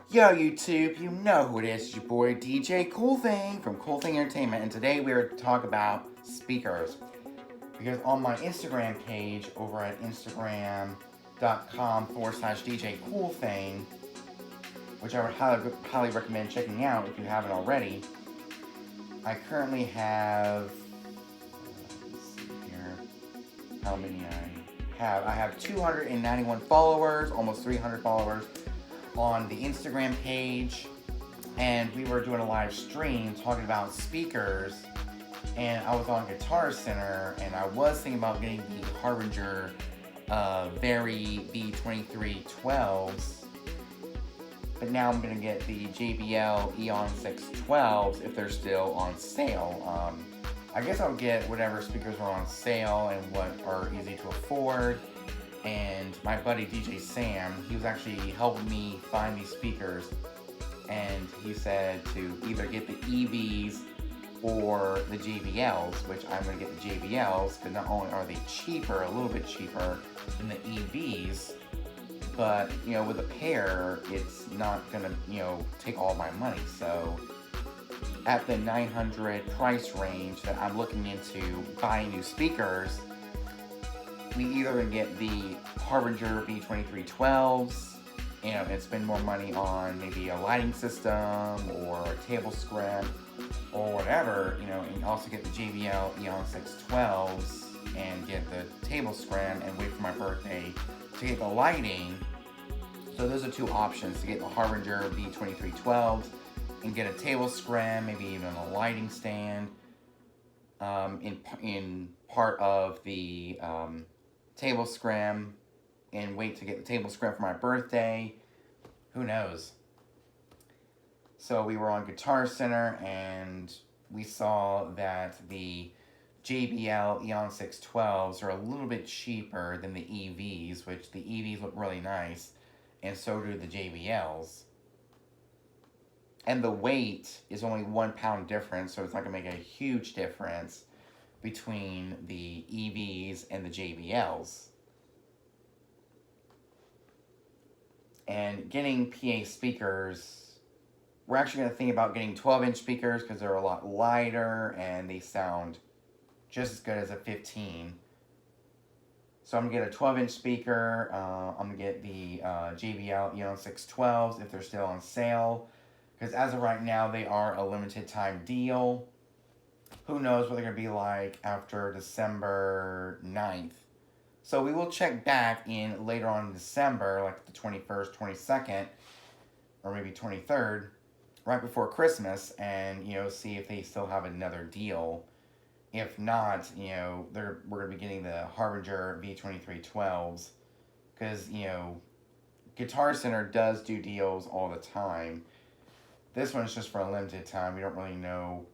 Yo, YouTube, you know who it is. It's your boy DJ Cool Thing from Cool Thing Entertainment, and today we're to talk about speakers. Because on my Instagram page over at Instagram.com/DJ Cool Thing, which I would highly recommend checking out if you haven't already, I currently have. Let's see here. How many I have? I have 291 followers, almost 300 followers on the Instagram page, and we were doing a live stream talking about speakers, and I was on Guitar Center, and I was thinking about getting the Harbinger Very V2312s, but now I'm gonna get the JBL Eon 612s if they're still on sale. I guess I'll get whatever speakers are on sale and what are easy to afford. And my buddy DJ Sam, he was actually helping me find these speakers, and he said to either get the EVs or the JBLs, which I'm going to get the JBLs because not only are they cheaper, a little bit cheaper than the EVs, but with a pair, it's not going to take all my money. So at the 900 price range that I'm looking into buying new speakers, we either get the Harbinger V2312s, and spend more money on maybe a lighting system or a table scrim or whatever, and also get the JBL Eon 612s and get the table scrim and wait for my birthday to get the lighting. So those are two options: to get the Harbinger V2312s and get a table scrim, maybe even a lighting stand in part of the table scrim, and wait to get the table scrim for my birthday. Who knows? So we were on Guitar Center, and we saw that the JBL Eon 612s are a little bit cheaper than the EVs, which the EVs look really nice, and so do the JBLs. And the weight is only 1 pound difference, so it's not going to make a huge difference between the EVs and the JBLs. And getting PA speakers, we're actually going to think about getting 12-inch speakers because they're a lot lighter and they sound just as good as a 15. So I'm going to get a 12-inch speaker. I'm going to get the JBL Eon 612s if they're still on sale, because as of right now, they are a limited time deal. Who knows what they're going to be like after December 9th. So we will check back in later on in December, like the 21st, 22nd, or maybe 23rd, right before Christmas, and see if they still have another deal. If not, we're going to be getting the Harbinger V2312s, because Guitar Center does do deals all the time. This one's just for a limited time. We don't really know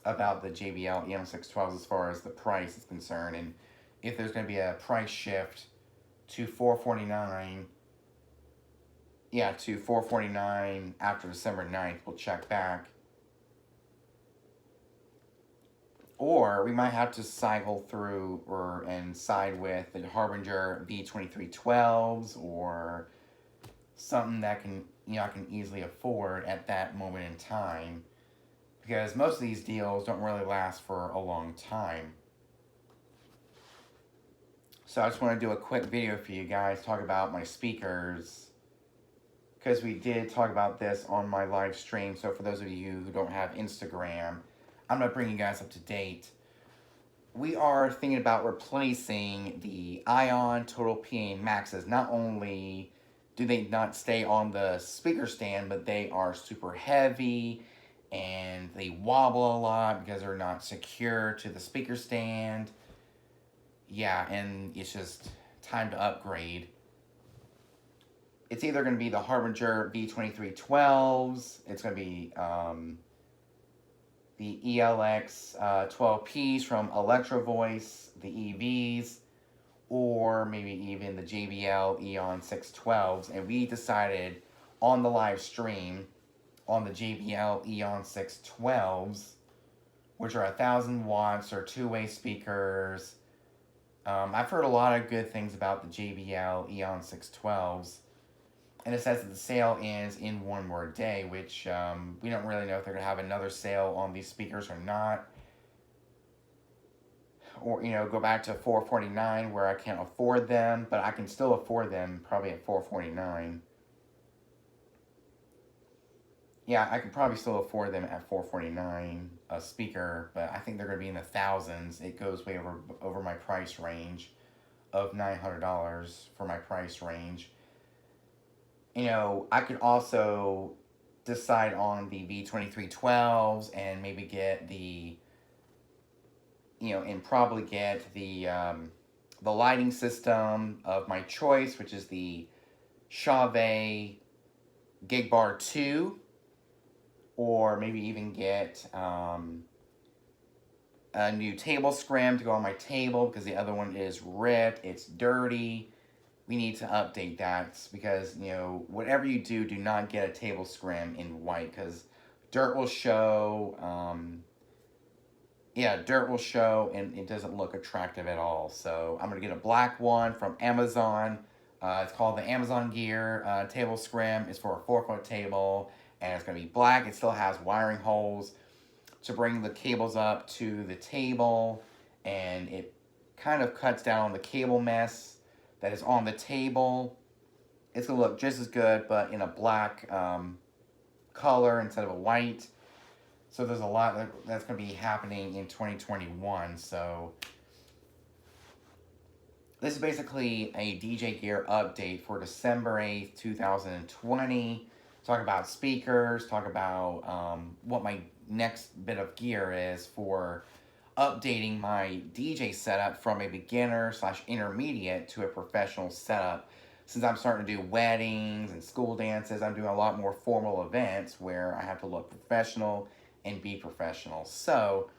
about the JBL Eon 612s as far as the price is concerned, and if there's going to be a price shift to $449, to $449 after December 9th, we'll check back. Or we might have to cycle through and side with the Harbinger V2312s or something that I can easily afford at that moment in time, because most of these deals don't really last for a long time. So I just want to do a quick video for you guys, talk about my speakers, because we did talk about this on my live stream. So for those of you who don't have Instagram, I'm going to bring you guys up to date. We are thinking about replacing the Ion Total PA Maxes. Not only do they not stay on the speaker stand, but they are super heavy and they wobble a lot because they're not secure to the speaker stand. Yeah, and it's just time to upgrade. It's either going to be the Harbinger V2312s, it's going to be the ELX 12Ps from Electro Voice, the EVs, or maybe even the JBL Eon 612s. And we decided on the live stream on the JBL Eon 612s, which are 1,000 watts or two-way speakers. I've heard a lot of good things about the JBL Eon 612s. And it says that the sale ends in one more day, which we don't really know if they're going to have another sale on these speakers or not. Or, go back to $449 where I can't afford them, but I can still afford them probably at $449. Yeah, I could probably still afford them at $449 a speaker, but I think they're going to be in the thousands. It goes way over my price range of $900 for my price range. I could also decide on the V2312s and maybe get and probably get the lighting system of my choice, which is the Chauvet Gig Bar 2, or maybe even get a new table scrim to go on my table because the other one is ripped, it's dirty. We need to update that because, whatever you do not get a table scrim in white because dirt will show. Dirt will show and it doesn't look attractive at all. So I'm going to get a black one from Amazon. It's called the Amazon Gear table scrim. It's for a 4-foot table and it's going to be black. It still has wiring holes to bring the cables up to the table, and it kind of cuts down on the cable mess that is on the table. It's going to look just as good, but in a black color instead of a white. So there's a lot that's going to be happening in 2021. So this is basically a DJ Gear update for December 8th, 2020. Talk about speakers, talk about what my next bit of gear is for updating my DJ setup from a beginner / intermediate to a professional setup. Since I'm starting to do weddings and school dances, I'm doing a lot more formal events where I have to look professional and be professional. So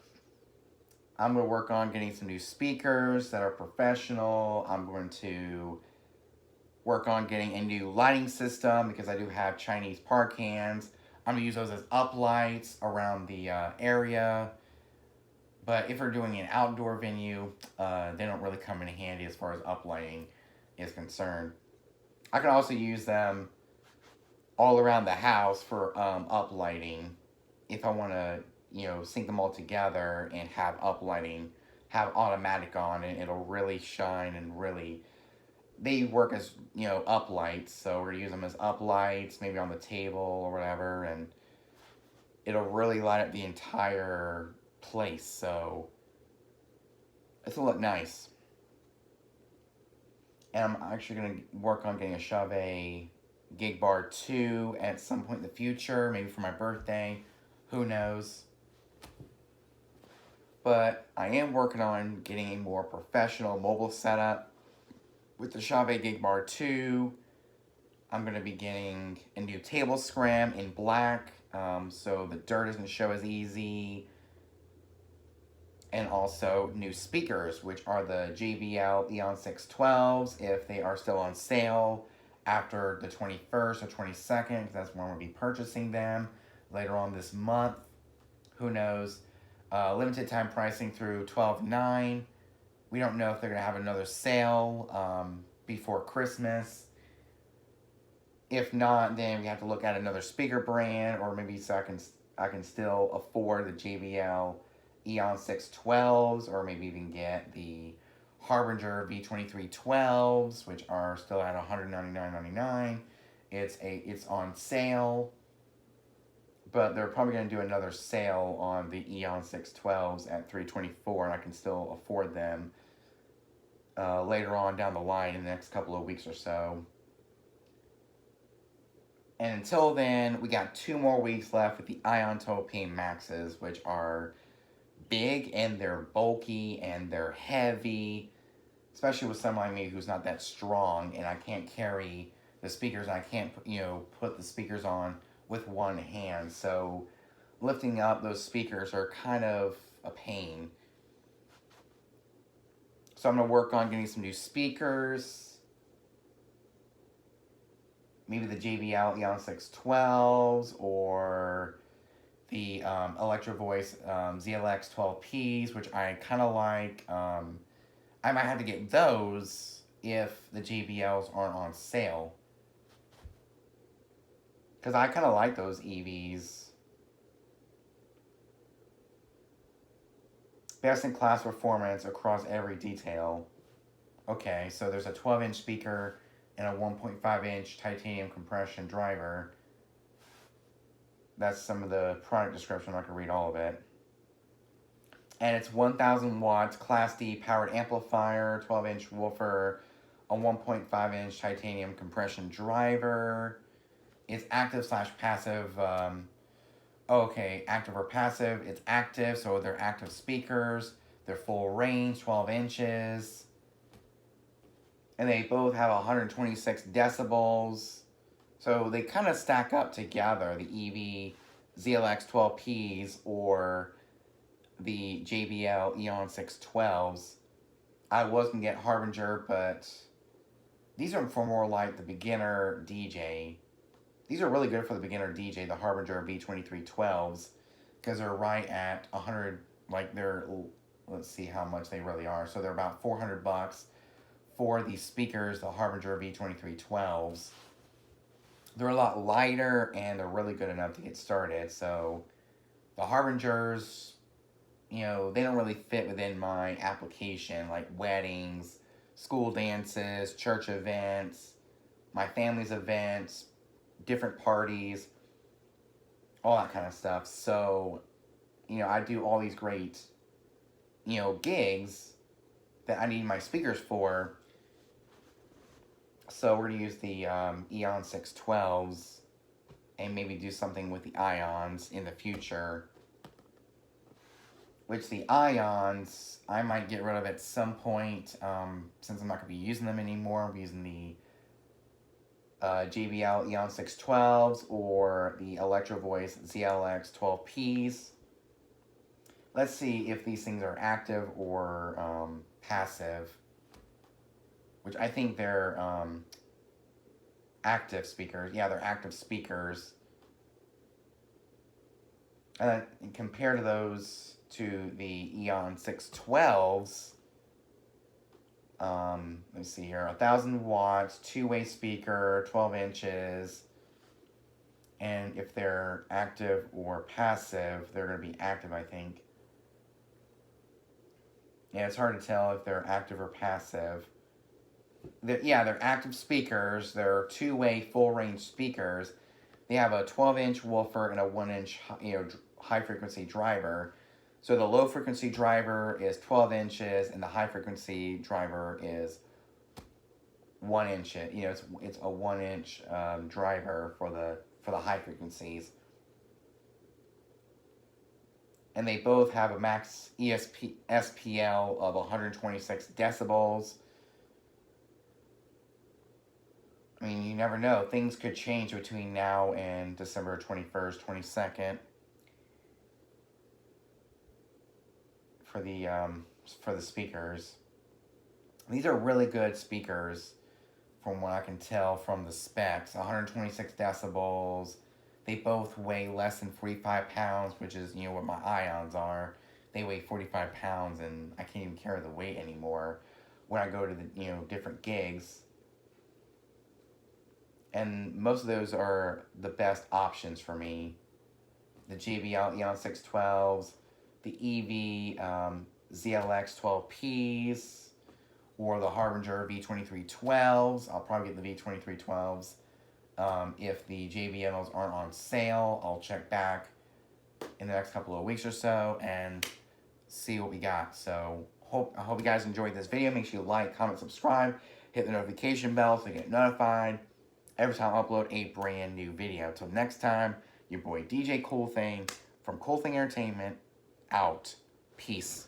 I'm going to work on getting some new speakers that are professional. I'm going to work on getting a new lighting system because I do have Chinese park cans. I'm going to use those as uplights around the area. But if we're doing an outdoor venue, they don't really come in handy as far as uplighting is concerned. I can also use them all around the house for uplighting if I want to, sync them all together and have uplighting, have automatic on, and it'll really shine and really. They work as, uplights, so we're going to use them as uplights, maybe on the table or whatever, and it'll really light up the entire place, so it'll look nice. And I'm actually going to work on getting a Chauvet Gig Bar 2 at some point in the future, maybe for my birthday, who knows. But I am working on getting a more professional mobile setup with the Chauvet Gig Bar 2. I'm going to be getting a new table scrim in black, so the dirt doesn't show as easy. And also new speakers, which are the JBL Eon 612s, if they are still on sale after the 21st or 22nd, that's when we'll be purchasing them later on this month. Who knows? Limited time pricing through 12/9. We don't know if they're going to have another sale before Christmas. If not, then we have to look at another speaker brand, or maybe so I can still afford the JBL Eon 612s, or maybe even get the Harbinger V2312s, which are still at $199.99. It's on sale, but they're probably going to do another sale on the Eon 612s at $324, and I can still afford them later on down the line in the next couple of weeks or so. And until then, we got 2 more weeks left with the Iontopane Maxes, which are big and they're bulky and they're heavy, especially with someone like me who's not that strong and I can't carry the speakers. I can't put the speakers on with one hand, so lifting up those speakers are kind of a pain. So I'm going to work on getting some new speakers, maybe the JBL Eon 612s or the Electro Voice ZLX 12Ps, which I kind of like. I might have to get those if the JBLs aren't on sale. Because I kind of like those EVs. Best in class performance across every detail. Okay, so there's a 12-inch speaker and a 1.5-inch titanium compression driver. That's some of the product description. I'm not going to read all of it. And it's 1,000 watts, Class D powered amplifier, 12-inch woofer, a 1.5-inch titanium compression driver. It's active / passive. Okay, active or passive. It's active, so they're active speakers. They're full range, 12 inches. And they both have 126 decibels. So they kind of stack up together, the EV ZLX 12Ps or the JBL Eon 612s. I was going to get Harbinger, but these are for more like the beginner DJ. These are really good for the beginner DJ, the Harbinger V2312s, because they're right at 100, like they're, let's see how much they really are. So they're about $400 for the speakers, the Harbinger V2312s. They're a lot lighter and they're really good enough to get started. So the Harbingers, you know, they don't really fit within my application, like weddings, school dances, church events, my family's events, different parties, all that kind of stuff. So, you know, I do all these great, you know, gigs that I need my speakers for. So we're going to use the Eon 612s and maybe do something with the Ions in the future. Which the Ions, I might get rid of at some point, since I'm not going to be using them anymore. I'm using the JBL Eon 612s or the Electro Voice ZLX 12Ps. Let's see if these things are active or passive. Which I think they're active speakers. Yeah, they're active speakers. And compared to those, to the Eon 612s, let's see here, 1,000 watts, two-way speaker, 12 inches. And if they're active or passive, they're going to be active, I think. Yeah, it's hard to tell if they're active or passive. They're active speakers. They're two-way full-range speakers. They have a 12-inch woofer and a 1-inch, high-frequency driver. So the low-frequency driver is 12 inches, and the high-frequency driver is 1 inch. You know, it's a 1-inch driver for the high frequencies. And they both have a max SPL of 126 decibels. I mean, you never know. Things could change between now and December 21st, 22nd. For the speakers. These are really good speakers from what I can tell from the specs. 126 decibels. They both weigh less than 45 pounds, which is, you know, what my Ions are. They weigh 45 pounds, and I can't even carry the weight anymore when I go to the, you know, different gigs. And most of those are the best options for me. The JBL Eon 612s, the EV ZLX 12Ps, or the Harbinger V2312s. I'll probably get the V2312s. If the JBLs aren't on sale, I'll check back in the next couple of weeks or so and see what we got. So I hope you guys enjoyed this video. Make sure you like, comment, subscribe, hit the notification bell so you get notified every time I upload a brand new video. Till next time, your boy DJ Cool Thing from Cool Thing Entertainment out. Peace.